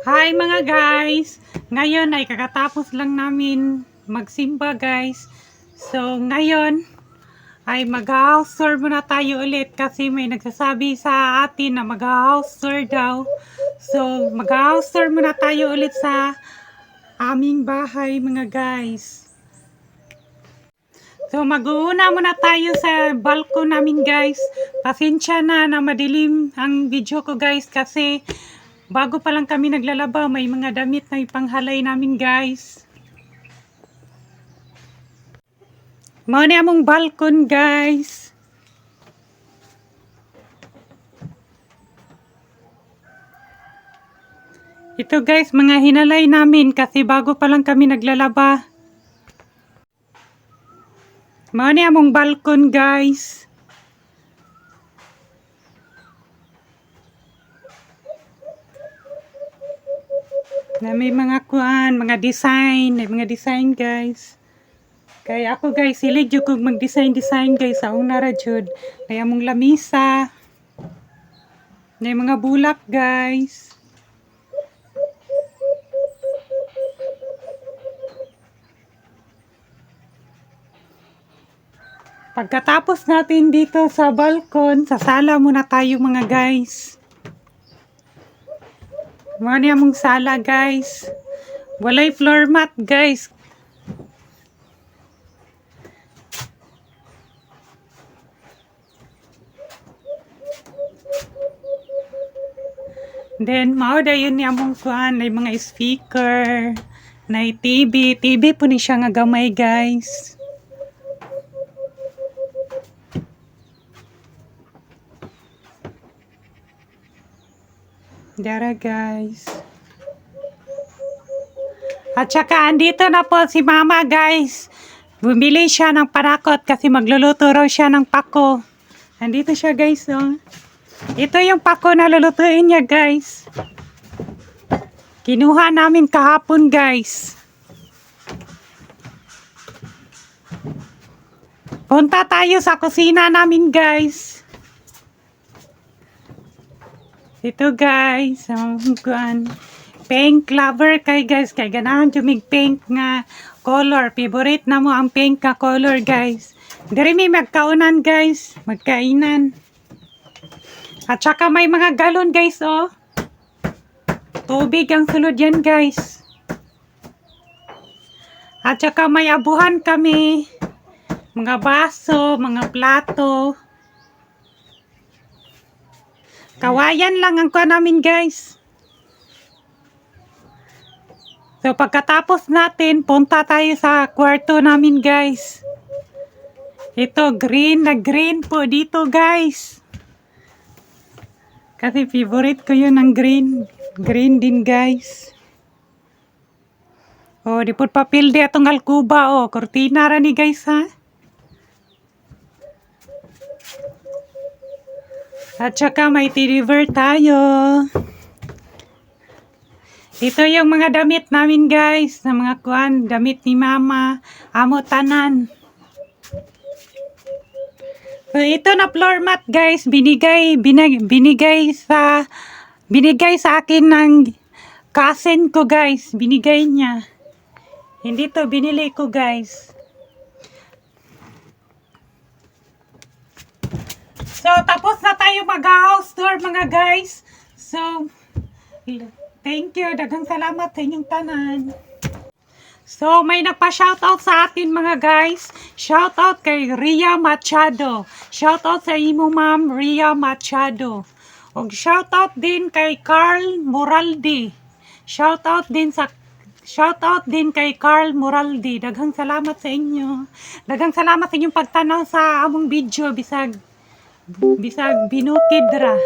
Hi mga guys! Ngayon ay kakatapos lang namin magsimba guys. So ngayon ay mag-house tour muna tayo ulit kasi may nagsasabi sa atin na mag-house tour daw. So mag-house tour muna tayo ulit sa aming bahay mga guys. So mag-uuna muna tayo sa balkon namin guys. Pasensya na madilim ang video ko guys kasi bago pa lang kami naglalaba, may mga damit na ipanghalay namin guys. Mao ni among balkon guys. Ito guys, mga hinalay namin kasi bago pa lang kami naglalaba. Mao ni among balkon guys. Na may mga kuan, mga design guys. Kaya ako guys, hilig jud kog mag-design guys sa una ra jud. Kaya among lamisa. Na mga bulak guys. Pagkatapos natin dito sa balkon, sa sala muna tayo mga guys. Mao ni among sala guys. Walay floor mat guys. Then mao dayon ni among kuan, ay mga speaker, na TV po ni siya nga gamay guys. Dara guys. At saka andito na po si mama guys. Bumili siya ng parakot kasi magluluto raw siya ng pako. Andito siya guys oh. Ito yung pako na lulutuin niya guys. Kinuha namin kahapon guys. Punta tayo sa kusina namin guys. Ito guys, pink lover kay guys, kay ganahan jumig pink nga color. Favorite na mo ang pink nga color guys. Diri may magkaunan guys, magkainan. At saka may mga galon guys oh. Tubig ang sulod yan guys. At saka may abuhan kami. Mga baso, mga plato. Kawayan lang ang kuha namin guys. So pagkatapos natin, punta tayo sa kwarto namin guys. Ito green na green po dito guys. Kasi favorite ko yun ang green. Green din guys. Oh, di po papel di atong alkuba oh. Kortina ra ni guys ha. At saka may deliver tayo. Ito yung mga damit namin guys. Na mga kuan, damit ni mama. Amo tanan. So ito na floor mat guys. Binigay sa akin ng cousin ko guys. Binigay niya. Hindi to binili ko guys. So, tapos na tayo mag-house tour mga guys. So, thank you. Daghang salamat sa inyong tanan. So, may nagpa-shoutout sa atin mga guys. Shoutout kay Ria Machado. Shoutout sa imo ma'am, Ria Machado. Og shoutout din kay Carl Moraldi. Shoutout din kay Carl Moraldi. Daghang salamat sa inyo. Daghang salamat sa inyong pagtanaw sa among video bisag binukid ra.